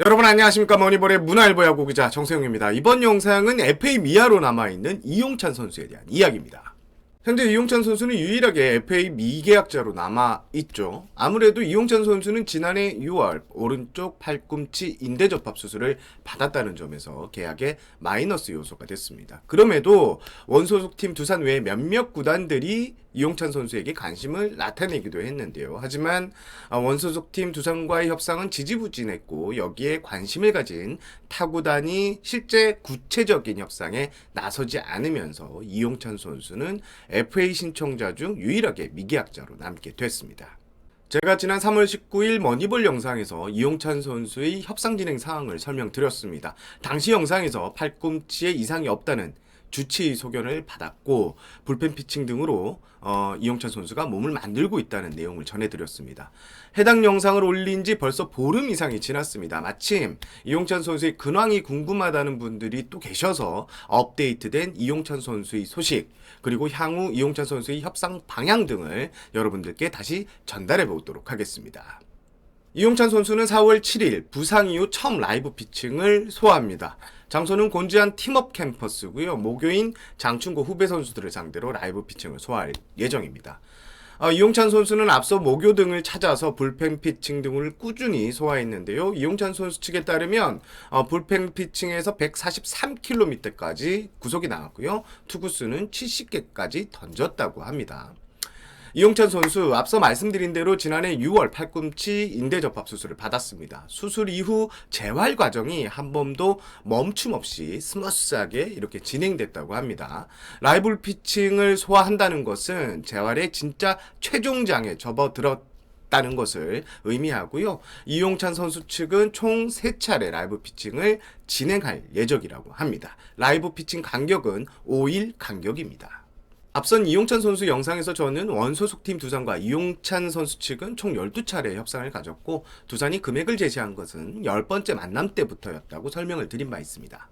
여러분 안녕하십니까. 머니볼의 문화일보 야구 기자 정세영입니다. 이번 영상은 FA 미아로 남아있는 이용찬 선수에 대한 이야기입니다. 현재 이용찬 선수는 유일하게 FA 미계약자로 남아있죠. 아무래도 이용찬 선수는 지난해 6월 오른쪽 팔꿈치 인대 접합 수술을 받았다는 점에서 계약에 마이너스 요소가 됐습니다. 그럼에도 원소속팀 두산 외에 몇몇 구단들이 이용찬 선수에게 관심을 나타내기도 했는데요. 하지만 원소속팀 두산과의 협상은 지지부진했고 여기에 관심을 가진 타구단이 실제 구체적인 협상에 나서지 않으면서 이용찬 선수는 FA 신청자 중 유일하게 미계약자로 남게 됐습니다. 제가 지난 3월 19일 머니볼 영상에서 이용찬 선수의 협상 진행 사항을 설명드렸습니다. 당시 영상에서 팔꿈치에 이상이 없다는 주치의 소견을 받았고 불펜 피칭 등으로 이용찬 선수가 몸을 만들고 있다는 내용을 전해드렸습니다. 해당 영상을 올린 지 벌써 보름 이상이 지났습니다. 마침 이용찬 선수의 근황이 궁금하다는 분들이 또 계셔서 업데이트된 이용찬 선수의 소식 그리고 향후 이용찬 선수의 협상 방향 등을 여러분들께 다시 전달해 보도록 하겠습니다. 이용찬 선수는 4월 7일 부상 이후 처음 라이브 피칭을 소화합니다. 장소는 곤지암 팀업 캠퍼스고요. 모교인 장충고 후배 선수들을 상대로 라이브 피칭을 소화할 예정입니다. 이용찬 선수는 앞서 모교 등을 찾아서 불펜 피칭 등을 꾸준히 소화했는데요. 이용찬 선수 측에 따르면 불펜 피칭에서 143km까지 구속이 나왔고요. 투구수는 70개까지 던졌다고 합니다. 이용찬 선수 앞서 말씀드린 대로 지난해 6월 팔꿈치 인대 접합 수술을 받았습니다. 수술 이후 재활 과정이 한 번도 멈춤 없이 스무스하게 이렇게 진행됐다고 합니다. 라이브 피칭을 소화한다는 것은 재활의 진짜 최종장에 접어들었다는 것을 의미하고요. 이용찬 선수 측은 총 3차례 라이브 피칭을 진행할 예정이라고 합니다. 라이브 피칭 간격은 5일 간격입니다. 앞선 이용찬 선수 영상에서 저는 원소속팀 두산과 이용찬 선수 측은 총 12차례 협상을 가졌고 두산이 금액을 제시한 것은 10번째 만남 때부터였다고 설명을 드린 바 있습니다.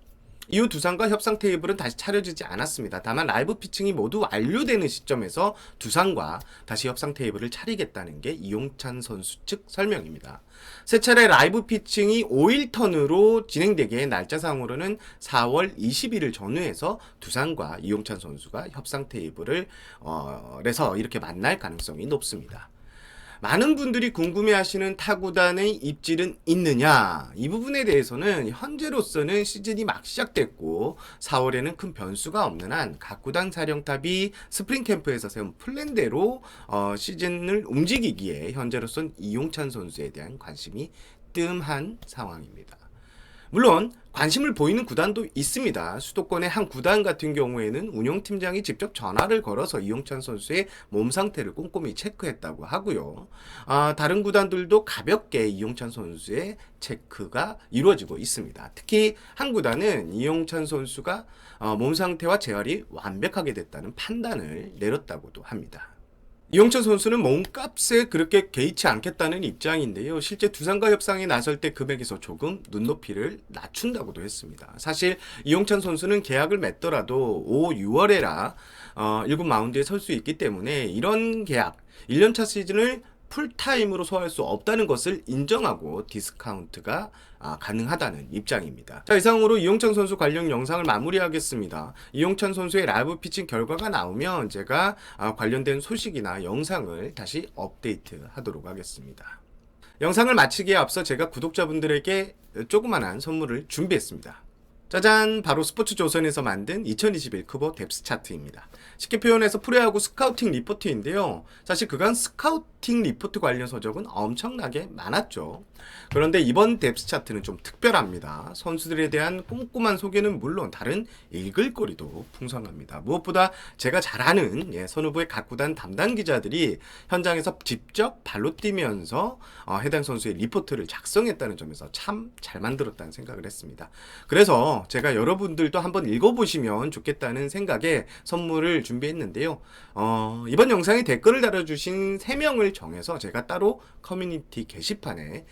이후 두산과 협상 테이블은 다시 차려지지 않았습니다. 다만 라이브 피칭이 모두 완료되는 시점에서 두산과 다시 협상 테이블을 차리겠다는 게 이용찬 선수 측 설명입니다. 세 차례 라이브 피칭이 5일 턴으로 진행되게 날짜상으로는 4월 20일을 전후해서 두산과 이용찬 선수가 협상 테이블을 에서 이렇게 만날 가능성이 높습니다. 많은 분들이 궁금해하시는 타구단의 입질은 있느냐? 이 부분에 대해서는 현재로서는 시즌이 막 시작됐고 4월에는 큰 변수가 없는 한 각 구단 사령탑이 스프링 캠프에서 세운 플랜대로 시즌을 움직이기에 현재로서는 이용찬 선수에 대한 관심이 뜸한 상황입니다. 물론 관심을 보이는 구단도 있습니다. 수도권의 한 구단 같은 경우에는 운영팀장이 직접 전화를 걸어서 이용찬 선수의 몸 상태를 꼼꼼히 체크했다고 하고요. 다른 구단들도 가볍게 이용찬 선수의 체크가 이루어지고 있습니다. 특히 한 구단은 이용찬 선수가 몸 상태와 재활이 완벽하게 됐다는 판단을 내렸다고도 합니다. 이용찬 선수는 몸값에 그렇게 개의치 않겠다는 입장인데요. 실제 두산과 협상에 나설 때 금액에서 조금 눈높이를 낮춘다고도 했습니다. 사실 이용찬 선수는 계약을 맺더라도 5, 6월에라 1군 마운드에 설 수 있기 때문에 이런 계약, 1년차 시즌을 풀타임으로 소화할 수 없다는 것을 인정하고 디스카운트가 가능하다는 입장입니다. 자, 이상으로 이용찬 선수 관련 영상을 마무리하겠습니다. 이용찬 선수의 라이브 피칭 결과가 나오면 제가 관련된 소식이나 영상을 다시 업데이트 하도록 하겠습니다. 영상을 마치기에 앞서 제가 구독자분들에게 조그만한 선물을 준비했습니다. 짜잔! 바로 스포츠조선에서 만든 2021 크보 뎁스 차트입니다. 쉽게 표현해서 프로야구 스카우팅 리포트인데요. 사실 그간 스카우팅 리포트 관련 서적은 엄청나게 많았죠. 그런데 이번 뎁스 차트는 좀 특별합니다. 선수들에 대한 꼼꼼한 소개는 물론 다른 읽을 거리도 풍성합니다. 무엇보다 제가 잘 아는 선후부의 각 구단 담당 기자들이 현장에서 직접 발로 뛰면서 해당 선수의 리포트를 작성했다는 점에서 참 잘 만들었다는 생각을 했습니다. 그래서 제가 여러분들도 한번 읽어보시면 좋겠다는 생각에 선물을 준비했는데요. 이번 영상에 댓글을 달아주신 3명을 정해서 제가 따로 커뮤니티 게시판에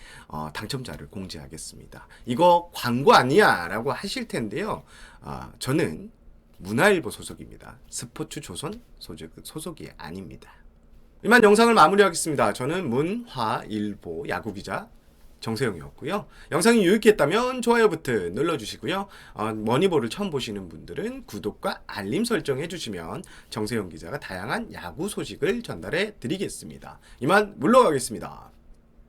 당첨자를 공지하겠습니다. 이거 광고 아니야 라고 하실 텐데요. 저는 문화일보 소속입니다. 스포츠조선 소속이 아닙니다. 이만 영상을 마무리하겠습니다. 저는 문화일보 야구기자 정세영이었고요. 영상이 유익했다면 좋아요 버튼 눌러주시고요. 머니볼을 처음 보시는 분들은 구독과 알림 설정 해주시면 정세영 기자가 다양한 야구 소식을 전달해 드리겠습니다. 이만 물러가겠습니다.